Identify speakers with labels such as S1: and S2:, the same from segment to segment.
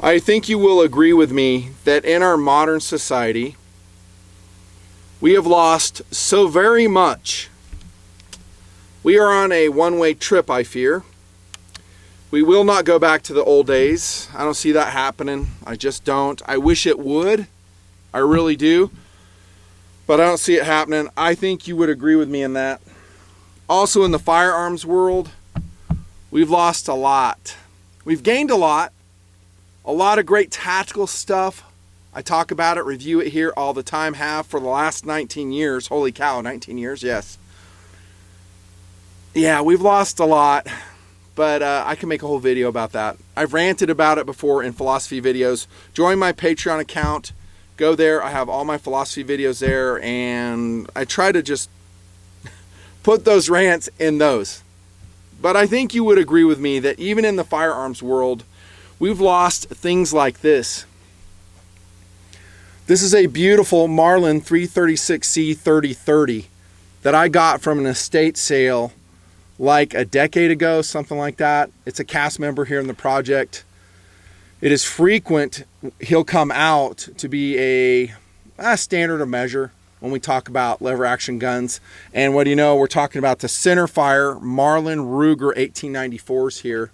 S1: I think you will agree with me that in our modern society, we have lost so very much. We are on a one-way trip, I fear. We will not go back to the old days. I don't see that happening. I just don't. I wish it would. I really do. But I don't see it happening. I think you would agree with me in that. Also in the firearms world, we've lost a lot. We've gained a lot of great tactical stuff. I talk about it, review it here all the time, have for the last 19 years. Holy cow, 19 years, yes. Yeah, we've lost a lot, but I can make a whole video about that. I've ranted about it before in philosophy videos. Join my Patreon account. Go there. I have all my philosophy videos there, and I try to just put those rants in those. But I think you would agree with me that even in the firearms world, we've lost things like this. This is a beautiful Marlin 336C 3030 that I got from an estate sale like a decade ago, something like that. It's a cast member here in the project. It is frequent. He'll come out to be a standard of measure when we talk about lever action guns. And what do you know, we're talking about the center fire Marlin Ruger 1894s here.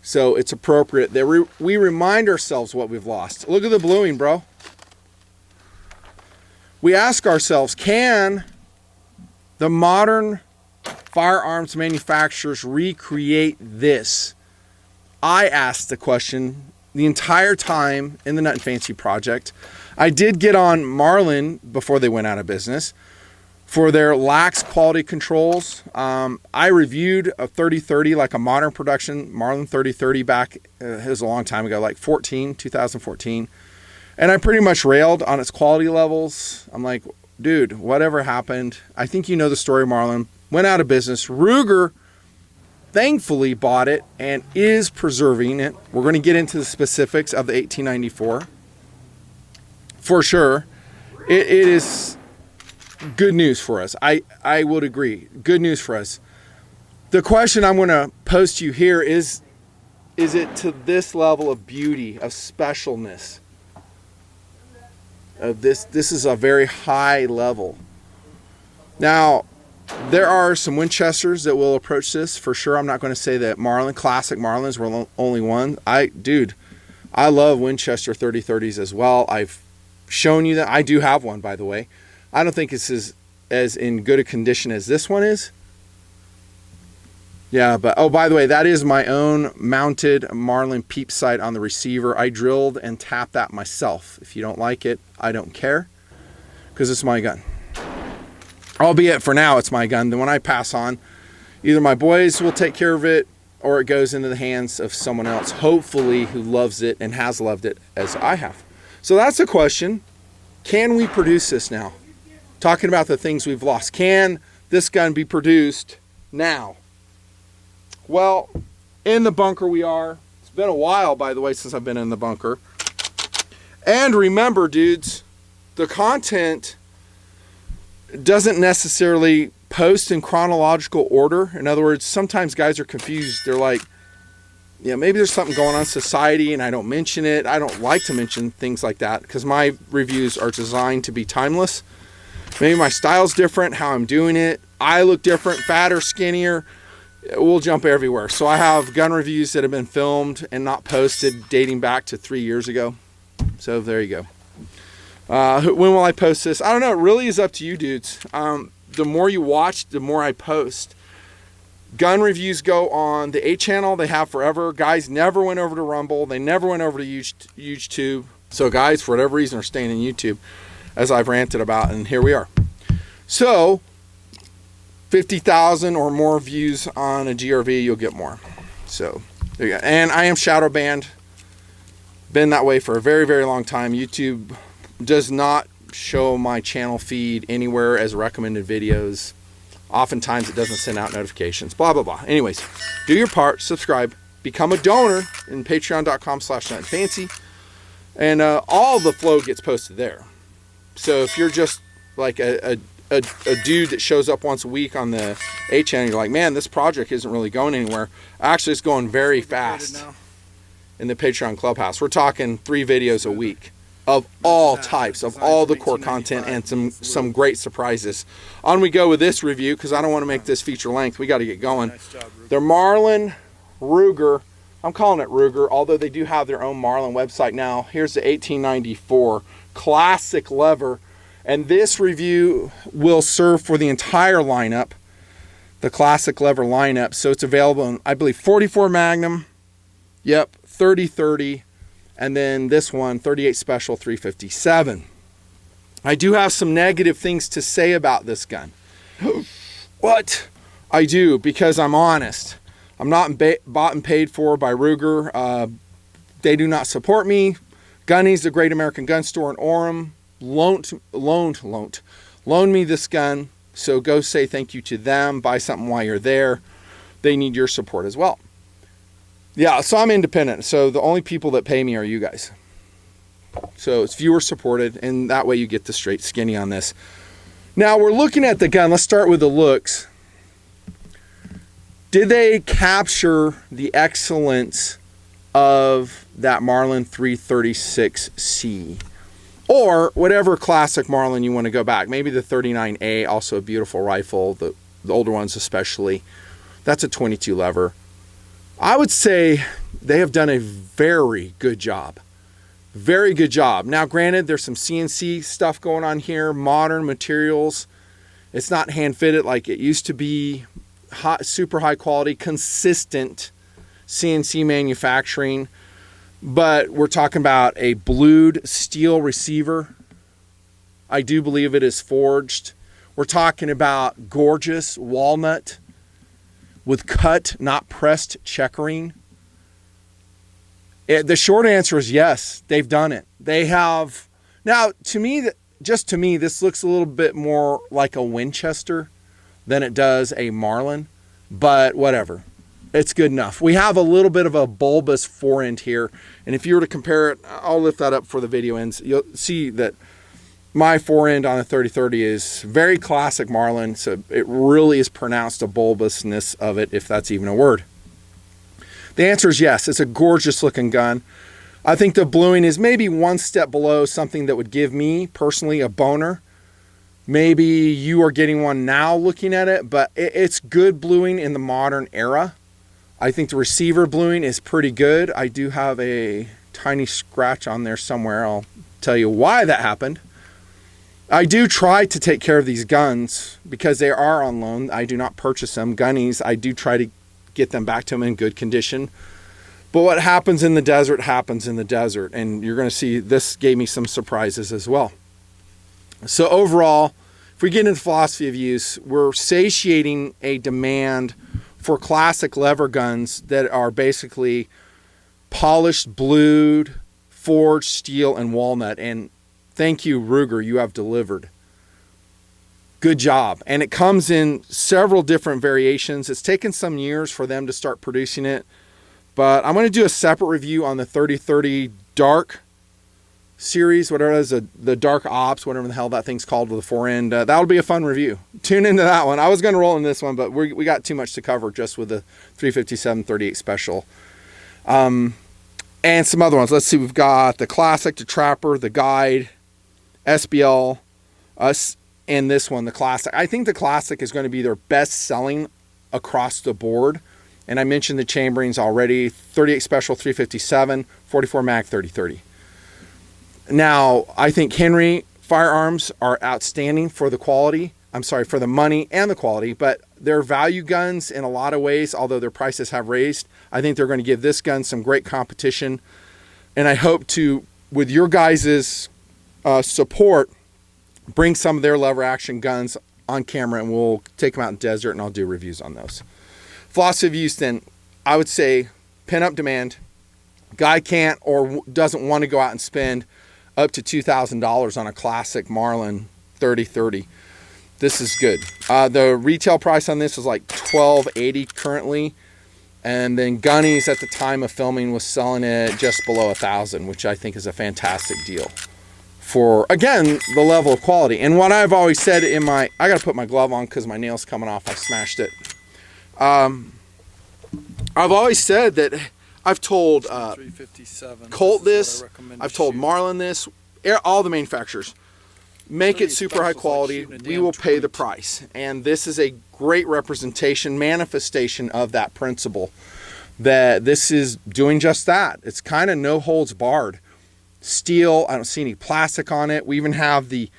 S1: So it's appropriate that we remind ourselves what we've lost. Look at the bluing, bro. We ask ourselves, can the modern firearms manufacturers recreate this? I asked the question the entire time in the Nut and Fancy project. I did get on Marlin before they went out of business for their lax quality controls. I reviewed a 3030, like a modern production Marlin 3030 back, it was a long time ago, like 2014. And I pretty much railed on its quality levels. I'm like, dude, whatever happened? I think you know the story, Marlin. Went out of business. Ruger thankfully bought it and is preserving it. We're going to get into the specifics of the 1894. For sure. It is good news for us. I would agree. Good news for us. The question I'm going to pose to you here is it to this level of beauty, of specialness? This is a very high level. Now, there are some Winchesters that will approach this for sure. I'm not going to say that Marlin, classic Marlins, were the only one. I love Winchester 3030s as well. I've shown you that. I do have one, by the way. I don't think it's as in good a condition as this one is. Yeah, but oh, by the way, that is my own mounted Marlin peep sight on the receiver. I drilled and tapped that myself. If you don't like it, I don't care, because it's my gun. Albeit for now, it's my gun. Then when I pass on, either my boys will take care of it or it goes into the hands of someone else, hopefully who loves it and has loved it as I have. So that's the question. Can we produce this now? Talking about the things we've lost. Can this gun be produced now? Well, in the bunker we are. It's been a while, by the way, since I've been in the bunker. And remember, dudes, the content doesn't necessarily post in chronological order. In other words, sometimes guys are confused. They're like, yeah, maybe there's something going on in society and I don't mention it. I don't like to mention things like that because my reviews are designed to be timeless. Maybe my style's different, how I'm doing it. I look different, fatter, skinnier. We'll jump everywhere. So I have gun reviews that have been filmed and not posted dating back to 3 years ago. So there you go. When will I post this? I don't know. It really is up to you, dudes. The more you watch, the more I post. Gun reviews go on the 8 channel. They have forever. Guys never went over to Rumble. They never went over to YouTube. So guys, for whatever reason, are staying in YouTube, as I've ranted about, and here we are. So 50,000 or more views on a GRV, you'll get more. So there you go. And I am shadow banned. Been that way for a very, very long time. YouTube does not show my channel feed anywhere as recommended videos. Oftentimes it doesn't send out notifications, blah, blah, blah. Anyways, do your part, subscribe, become a donor in patreon.com/nutandfancy, and all the flow gets posted there. So if you're just like a dude that shows up once a week on the 8 channel, you're like, man, this project isn't really going anywhere. Actually, it's going very fast. in the Patreon Clubhouse. We're talking 3 videos a week of all types, of all the core content, and some great surprises. On we go with this review, because I don't want to make this feature length. We got to get going. They're Marlin Ruger. I'm calling it Ruger, although they do have their own Marlin website now. Here's the 1894 classic lever, and this review will serve for the entire lineup, the classic lever lineup. So it's available in, I believe, 44 Magnum, yep, 30-30, and then this one, 38 Special 357. I do have some negative things to say about this gun. What? I do, because I'm honest. I'm not bought and paid for by Ruger. They do not support me. Gunny's, the Great American Gun Store in Orem, loaned me this gun. So go say thank you to them. Buy something while you're there. They need your support as well. Yeah, so I'm independent. So the only people that pay me are you guys. So it's viewer supported, and that way you get the straight skinny on this. Now we're looking at the gun. Let's start with the looks. Did they capture the excellence of that Marlin 336C? Or whatever classic Marlin you want to go back. Maybe the 39A, also a beautiful rifle. The older ones especially. That's a 22 lever. I would say they have done a very good job. Very good job. Now, granted, there's some CNC stuff going on here. Modern materials. It's not hand-fitted like it used to be. Super high quality, consistent CNC manufacturing. But we're talking about a blued steel receiver. I do believe it is forged. We're talking about gorgeous walnut with cut, not pressed checkering. The short answer is yes, they've done it. They have. Now, to me, just to me, this looks a little bit more like a Winchester than it does a Marlin, but whatever. It's good enough. We have a little bit of a bulbous forend here, and if you were to compare it, I'll lift that up for the video ends. You'll see that my forend on a 30-30 is very classic Marlin, so it really is pronounced a bulbousness of it, if that's even a word. The answer is yes. It's a gorgeous looking gun. I think the bluing is maybe one step below something that would give me personally a boner. Maybe you are getting one now looking at it, but it's good bluing in the modern era. I think the receiver bluing is pretty good. I do have a tiny scratch on there somewhere. I'll tell you why that happened. I do try to take care of these guns because they are on loan. I do not purchase them. Gunnies, I do try to get them back to them in good condition. But what happens in the desert happens in the desert. And you're going to see this gave me some surprises as well. So overall, if we get into philosophy of use, we're satiating a demand for classic lever guns that are basically polished, blued, forged steel, and walnut. And thank you, Ruger, you have delivered. Good job. And it comes in several different variations. It's taken some years for them to start producing it, but I'm going to do a separate review on the 30-30 Dark series, whatever it is, the Dark Ops, whatever the hell that thing's called with the forend. That'll be a fun review. Tune into that one. I was going to roll in this one, but we got too much to cover just with the 357 38 Special. And some other ones. Let's see. We've got the Classic, the Trapper, the Guide, SBL, and this one, the Classic. I think the Classic is going to be their best selling across the board. And I mentioned the chamberings already. 38 Special 357, 44 Mag 30-30. Now, I think Henry firearms are outstanding for the quality. I'm sorry, for the money and the quality, but they're value guns in a lot of ways, although their prices have raised. I think they're going to give this gun some great competition. And I hope to, with your guys' support, bring some of their lever action guns on camera, and we'll take them out in the desert, and I'll do reviews on those. Philosophy of use, then, I would say pin-up demand. Guy can't or doesn't want to go out and spend up to $2,000 on a classic Marlin 30-30. This is good. The retail price on this is like $12.80 currently. And then Gunny's at the time of filming was selling it just below $1,000, which I think is a fantastic deal for, again, the level of quality. And what I've always said in my, I got to put my glove on because my nail's coming off. I smashed it. I've always said that I've told
S2: 357.
S1: Colt this. I've told Marlin this. All the manufacturers. Make it super high quality. We will pay the price. And this is a great representation, manifestation of that principle. That this is doing just that. It's kind of no holds barred. Steel. I don't see any plastic on it. We even have the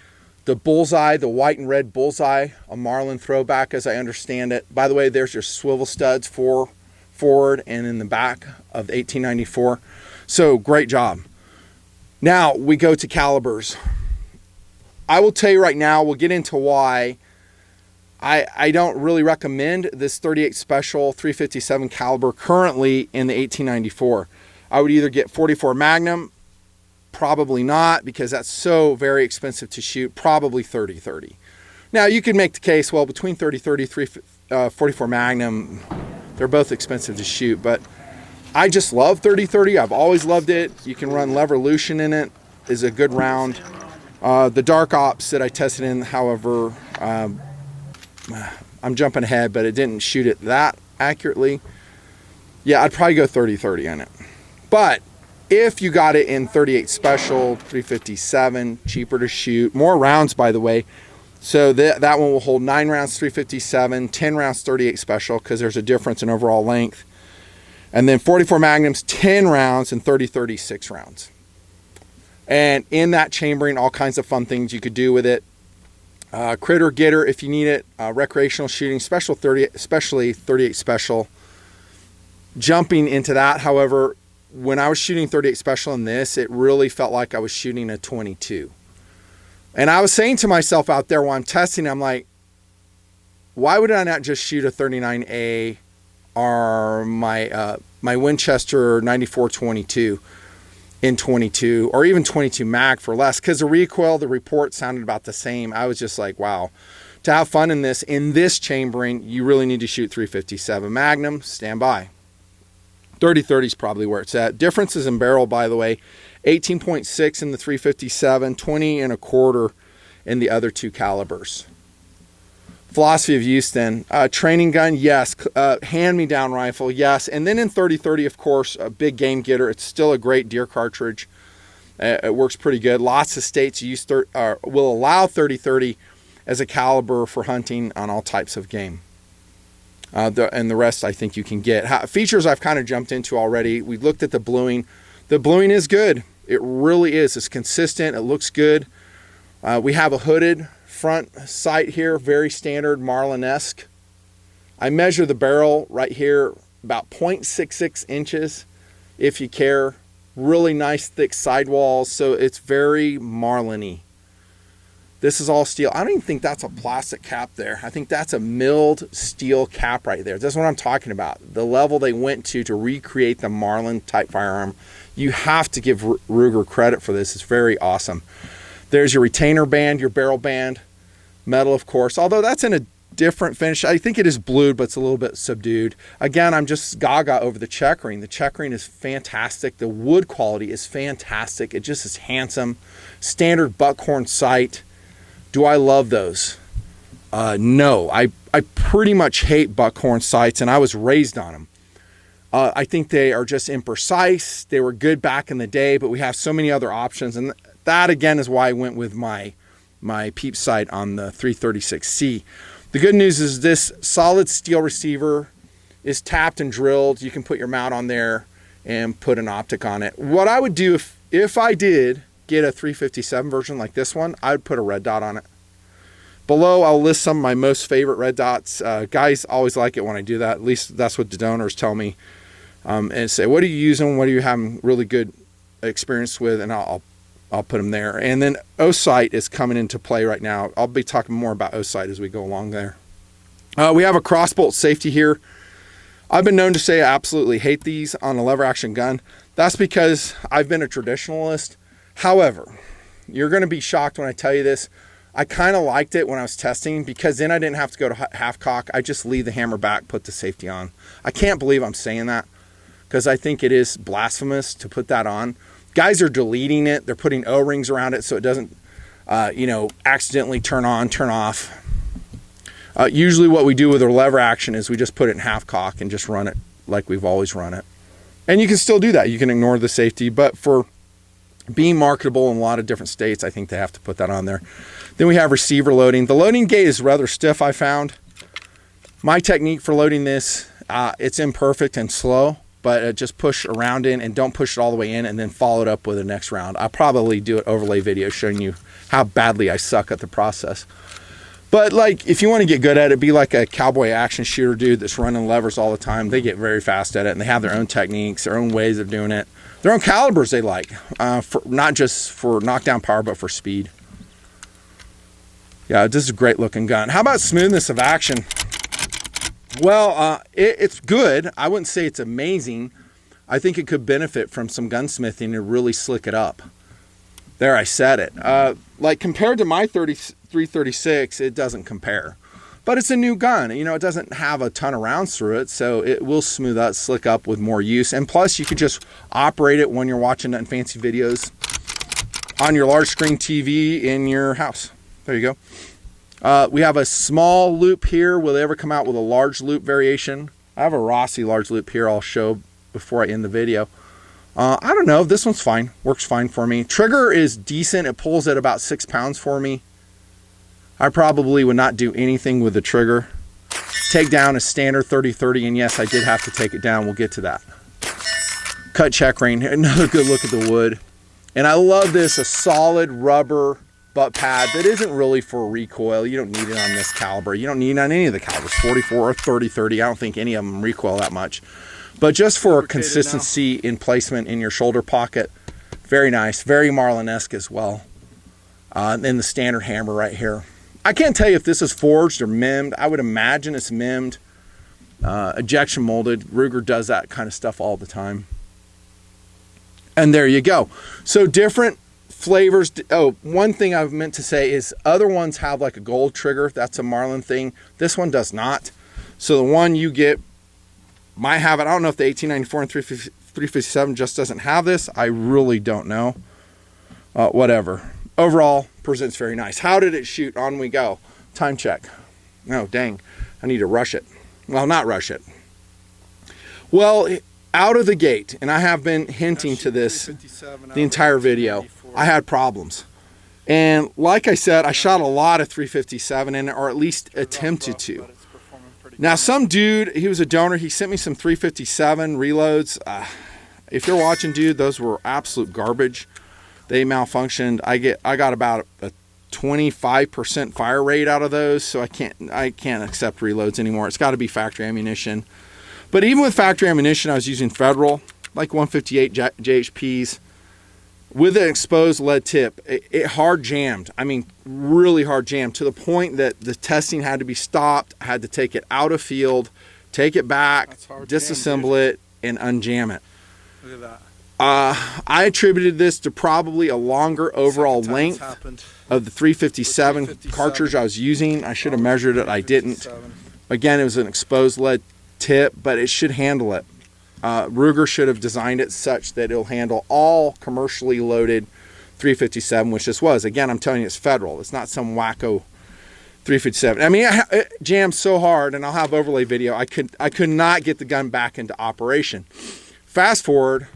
S1: bullseye, the white and red bullseye, a Marlin throwback as I understand it. By the way, there's your swivel studs for forward and in the back of the 1894. So great job. Now we go to calibers. I will tell you right now, we'll get into why I don't really recommend this 38 Special 357 caliber currently in the 1894. I would either get 44 Magnum, probably not, because that's so very expensive to shoot, probably 30-30. Now you could make the case, well, between 30-30, 44 Magnum, they're both expensive to shoot, but I just love 30-30. I've always loved it. You can run Levolution in it, is a good round. The Dark Ops that I tested in, however, I'm jumping ahead, but it didn't shoot it that accurately. Yeah, I'd probably go 30-30 on it. But if you got it in 38 Special, 357, cheaper to shoot, more rounds, by the way. So that one will hold 9 rounds 357, 10 rounds 38 Special, because there's a difference in overall length. And then 44 Magnums, 10 rounds, and 30-36 rounds. And in that chambering, all kinds of fun things you could do with it. Critter getter if you need it. Recreational shooting, especially 38 Special. Jumping into that, however, when I was shooting 38 Special in this, it really felt like I was shooting a 22. And I was saying to myself out there while I'm testing, I'm like, why would I not just shoot a 39A or my Winchester 94-22 in 22, or even 22 Mag for less? Because the recoil, the report sounded about the same. I was just like, wow. To have fun in this chambering, you really need to shoot 357 Magnum. Stand by. 30-30 is probably where it's at. Differences in barrel, by the way, 18.6 in the 357, 20.25 in the other two calibers. Philosophy of use then. Training gun, yes. Hand-me-down rifle, yes. And then in 30-30, of course, a big game getter. It's still a great deer cartridge. It works pretty good. Lots of states will allow 30-30 as a caliber for hunting on all types of game. And the rest I think you can get. Features I've kind of jumped into already. We looked at the bluing. The bluing is good. It really is. It's consistent. It looks good. We have a hooded front sight here, very standard Marlin-esque. I measure the barrel right here about 0.66 inches if you care. Really nice thick sidewalls, so it's very Marlin-y. This is all steel. I don't even think that's a plastic cap there. I think that's a milled steel cap right there. That's what I'm talking about. The level they went to recreate the Marlin type firearm. You have to give Ruger credit for this. It's very awesome. There's your retainer band, your barrel band. Metal, of course, although that's in a different finish. I think it is blued, but it's a little bit subdued. Again, I'm just gaga over the checkering. The checkering is fantastic. The wood quality is fantastic. It just is handsome. Standard buckhorn sight. Do I love those? No, I pretty much hate buckhorn sights, and I was raised on them. I think they are just imprecise. They were good back in the day, but we have so many other options, and that again is why I went with my peep sight on the 336C. The good news is this solid steel receiver is tapped and drilled. You can put your mount on there and put an optic on it. What I would do if I did get a 357 version like this one, I would put a red dot on it. Below, I'll list some of my most favorite red dots. Guys always like it when I do that. At least that's what the donors tell me. And say, what are you using? What are you having really good experience with? And I'll put them there. And then O-sight is coming into play right now. I'll be talking more about O-sight as we go along there. We have a crossbolt safety here. I've been known to say I absolutely hate these on a lever action gun. That's because I've been a traditionalist. However, you're going to be shocked when I tell you this. I kind of liked it when I was testing because then I didn't have to go to half cock. I just leave the hammer back, put the safety on. I can't believe I'm saying that because I think it is blasphemous to put that on. Guys are deleting it. They're putting O-rings around it so it doesn't, accidentally turn on, turn off. Usually what we do with a lever action is we just put it in half cock and just run it like we've always run it. And you can still do that. You can ignore the safety, but for being marketable in a lot of different states, I think they have to put that on there. Then we have receiver loading. The loading gate is rather stiff, I found. My technique for loading this, it's imperfect and slow, but just push around in and don't push it all the way in and then follow it up with the next round. I'll probably do an overlay video showing you how badly I suck at the process. But like, if you want to get good at it, be like a cowboy action shooter dude that's running levers all the time. They get very fast at it, and they have their own techniques, their own ways of doing it, their own calibers they like, for not just for knockdown power, but for speed. Yeah, this is a great looking gun. How about smoothness of action? Well, it's good. I wouldn't say it's amazing. I think it could benefit from some gunsmithing to really slick it up. There, I said it. Like compared to my 336, it doesn't compare. But it's a new gun. You know, it doesn't have a ton of rounds through it, so it will smooth out, slick up with more use. And plus, you could just operate it when you're watching fancy videos on your large screen TV in your house. There you go. We have a small loop here. Will they ever come out with a large loop variation? I have a Rossi large loop here I'll show before I end the video. I don't know. This one's fine. Works fine for me. Trigger is decent. It pulls at about 6 pounds for me. I probably would not do anything with the trigger. Take down a standard 30-30, and yes, I did have to take it down. We'll get to that. Cut check ring. Another good look at the wood. And I love this, a solid rubber butt pad that isn't really for recoil. You don't need it on this caliber. You don't need it on any of the calibers, 44 or 30-30. I don't think any of them recoil that much. But just for consistency in placement in your shoulder pocket, very nice, very Marlin-esque as well. And then the standard hammer right here. I can't tell you if this is forged or mimed. I would imagine it's mimed, ejection molded. Ruger does that kind of stuff all the time. And there you go. So different flavors. Oh, one thing I've meant to say is other ones have like a gold trigger. That's a Marlin thing. This one does not. So the one you get might have it. I don't know if the 1894 and 357 just doesn't have this. I really don't know. Whatever. Overall, presents very nice. How did it shoot? On we go. Time check. Oh, dang. I need to rush it. Well, not rush it. Well, out of the gate, and I have been hinting to this the entire video, I had problems. And like I said, I shot a lot of 357 in it, or at least attempted to. Now, some dude, he was a donor, he sent me some 357 reloads. If you're watching, dude, those were absolute garbage. They malfunctioned. I got about a 25% fire rate out of those, so I can't accept reloads anymore. It's got to be factory ammunition. But even with factory ammunition, I was using Federal, like 158 JHPs, with an exposed lead tip. It hard jammed. I mean, really hard jammed, to the point that the testing had to be stopped. I had to take it out of field, take it back, disassemble it, and unjam it.
S2: Look at that.
S1: I attributed this to probably a longer overall length of the 357 cartridge I was using. I should have measured it. I didn't. Again, it was an exposed lead tip, but it should handle it. Ruger should have designed it such that it'll handle all commercially loaded 357, which this was. Again, I'm telling you, it's Federal. It's not some wacko 357. I mean, it jammed so hard, and I'll have overlay video. I could not get the gun back into operation. Fast forward.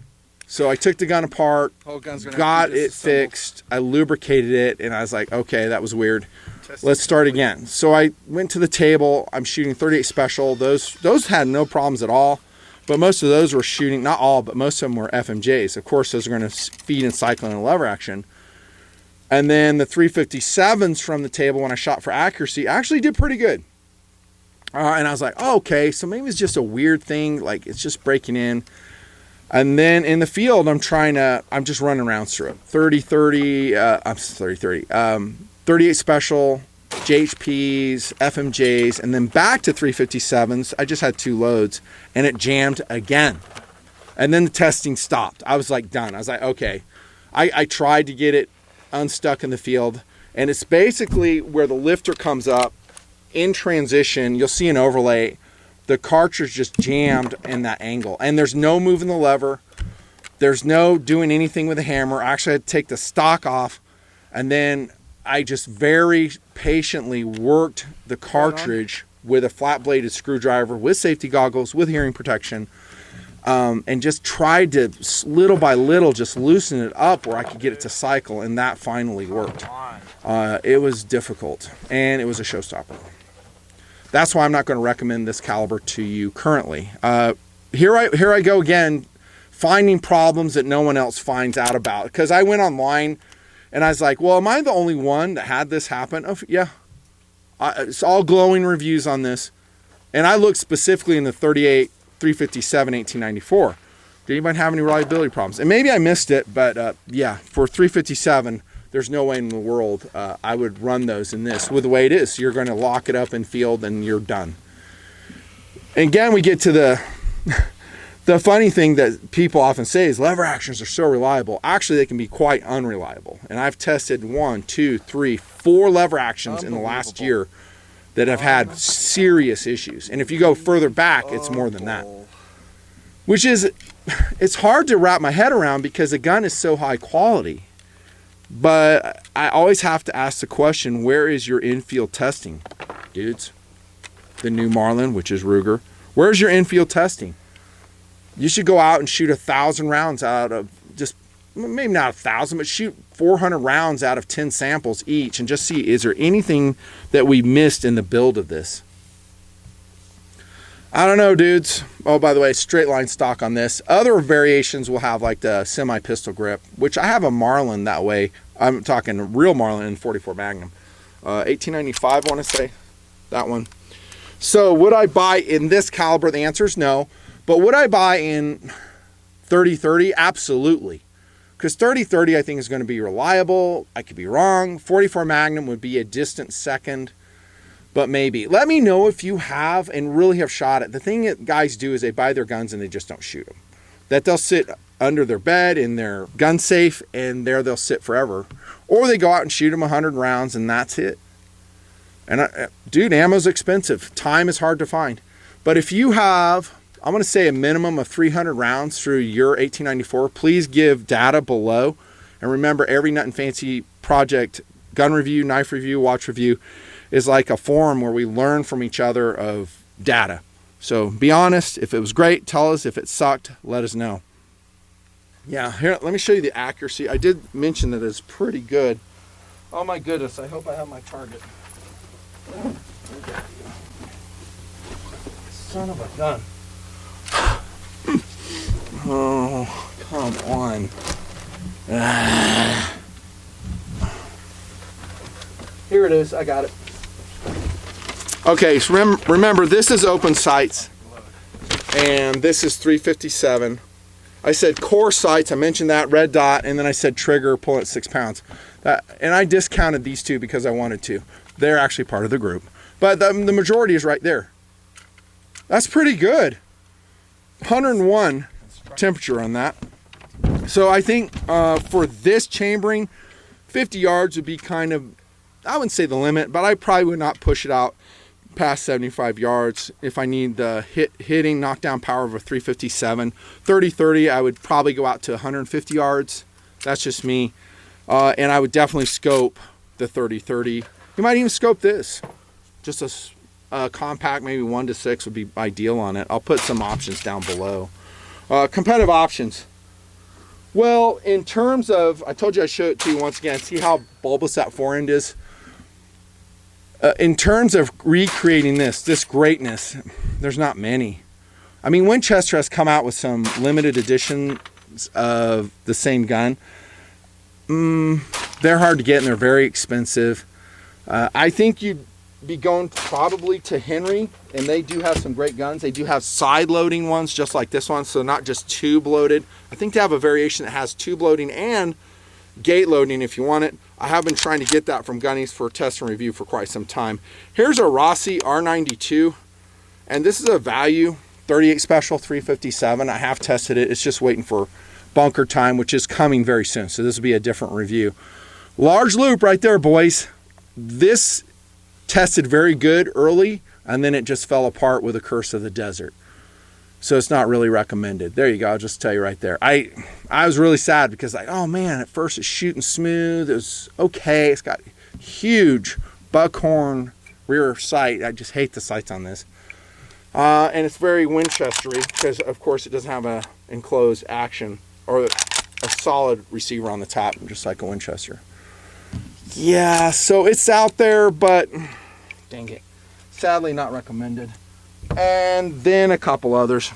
S1: So I took the gun apart, got it fixed, I lubricated it, and I was like, okay, that was weird. Let's start again. So I went to the table. I'm shooting 38 Special. Those had no problems at all, but most of those were shooting, not all, but most of them were FMJs. Of course, those are going to feed in cycling and lever action. And then the 357s from the table, when I shot for accuracy, actually did pretty good. And I was like, oh, okay, so maybe it's just a weird thing, like it's just breaking in. And then in the field, I'm just running rounds through it. 38 Special, JHPs, FMJs, and then back to 357s. I just had 2 loads, and it jammed again. And then the testing stopped. I was like done. I was like, okay. I tried to get it unstuck in the field, and it's basically where the lifter comes up in transition. You'll see an overlay. The cartridge just jammed in that angle, and there's no moving the lever. There's no doing anything with the hammer. I actually had to take the stock off, and then I just very patiently worked the cartridge with a flat-bladed screwdriver, with safety goggles, with hearing protection, and just tried to little by little just loosen it up where I could get it to cycle, and that finally worked. It was difficult, and it was a showstopper. That's why I'm not going to recommend this caliber to you currently. Here I go again, finding problems that no one else finds out about, because I went online and I was like, well, am I the only one that had this happen? Oh, yeah. It's all glowing reviews on this. And I looked specifically in the 38, 357, 1894. Did anybody have any reliability problems? And maybe I missed it, but yeah, for 357, there's no way in the world I would run those in this with the way it is. You're going to lock it up in field and you're done. And again, we get to the funny thing that people often say is lever actions are so reliable. Actually, they can be quite unreliable. And I've tested 1, 2, 3, 4 lever actions in the last year that have had serious issues. And if you go further back, it's more than that. Which is, it's hard to wrap my head around because the gun is so high quality. But I always have to ask the question, where is your infield testing, dudes? The new Marlin, which is Ruger. Where's your infield testing? You should go out and shoot 1,000 rounds out of just, maybe not 1,000, but shoot 400 rounds out of 10 samples each and just see, is there anything that we missed in the build of this? I don't know, dudes. Oh, by the way, straight line stock on this. Other variations will have like the semi-pistol grip, which I have a Marlin that way. I'm talking real Marlin in 44 Magnum. 1895, I want to say, that one. So would I buy in this caliber? The answer is no. But would I buy in 30-30? Absolutely. Because 30-30 I think is going to be reliable. I could be wrong. 44 Magnum would be a distant second. But maybe. Let me know if you have and really have shot it. The thing that guys do is they buy their guns and they just don't shoot them. That they'll sit under their bed in their gun safe and there they'll sit forever. Or they go out and shoot them 100 rounds and that's it. And dude, ammo's expensive. Time is hard to find. But if you have, I'm going to say a minimum of 300 rounds through your 1894, please give data below. And remember, every Nut and Fancy project, gun review, knife review, watch review, is like a forum where we learn from each other of data. So be honest. If it was great, tell us. If it sucked, let us know. Yeah, here, let me show you the accuracy. I did mention that it's pretty good. Oh my goodness, I hope I have my target. Son of a gun. Oh, come on. Here it is, I got it. Okay, so remember this is open sights and this is 357. I said core sights, I mentioned that, red dot, and then I said trigger, pulling at 6 pounds. And I discounted these two because I wanted to. They're actually part of the group. But the majority is right there. That's pretty good. 101 temperature on that. So I think for this chambering, 50 yards would be kind of, I wouldn't say the limit, but I probably would not push it out past 75 yards. If I need the hitting knockdown power of a 357, 30-30, I would probably go out to 150 yards. That's just me. And I would definitely scope the 30-30. You might even scope this. Just a compact, maybe 1 to 6 would be ideal on it. I'll put some options down below. Competitive options. Well, in terms of, I told you I'd show it to you once again. See how bulbous that forend is? In terms of recreating this greatness, there's not many. I mean, Winchester has come out with some limited editions of the same gun. They're hard to get and they're very expensive. I think you'd be going probably to Henry, and they do have some great guns. They do have side loading ones just like this one, so not just tube loaded. I think they have a variation that has tube loading and gate loading if you want it. I have been trying to get that from Gunnies for test and review for quite some time. Here's a Rossi R92, and this is a value 38 special 357. I have tested it. It's just waiting for bunker time, which is coming very soon, so this will be a different review. Large loop right there, boys. This tested very good early, and then it just fell apart with the curse of the desert. So it's not really recommended. There you go. I'll just tell you right there. I was really sad because like, oh man, at first it's shooting smooth. It was okay. It's got huge buckhorn rear sight. I just hate the sights on this. And it's very Winchester-y because, of course, it doesn't have a enclosed action or a solid receiver on the top, just like a Winchester. Yeah, so it's out there, but dang it, sadly not recommended. And then a couple others,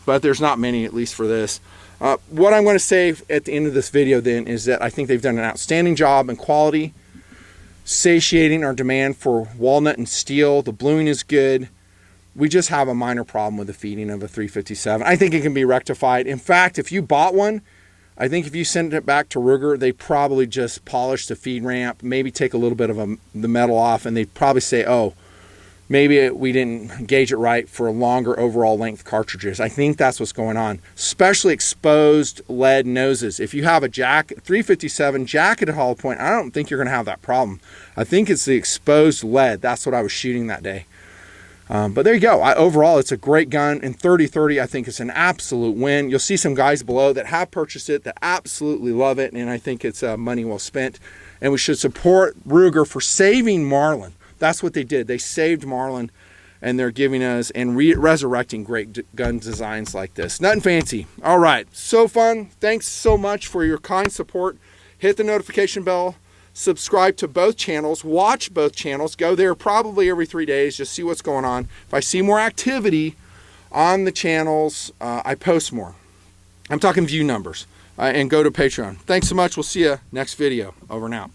S1: but there's not many, at least for this. What I'm going to say at the end of this video then is that I think they've done an outstanding job in quality, satiating our demand for walnut and steel. The bluing is good. We just have a minor problem with the feeding of a 357. I think it can be rectified. In fact, if you bought one, I think if you send it back to Ruger, they probably just polish the feed ramp, maybe take a little bit of the metal off, and they'd probably say, oh, maybe we didn't gauge it right for longer overall length cartridges. I think that's what's going on, especially exposed lead noses. If you have a 357 jacketed hollow point, I don't think you're going to have that problem. I think it's the exposed lead. That's what I was shooting that day. But there you go. Overall, it's a great gun. In 30-30, I think it's an absolute win. You'll see some guys below that have purchased it that absolutely love it, and I think it's money well spent. And we should support Ruger for saving Marlin. That's what they did. They saved Marlin, and they're giving us and resurrecting great gun designs like this. Nothing fancy. All right, so fun. Thanks so much for your kind support. Hit the notification bell. Subscribe to both channels. Watch both channels. Go there probably every 3 days. Just see what's going on. If I see more activity on the channels, I post more. I'm talking view numbers. And go to Patreon. Thanks so much. We'll see you next video. Over and out.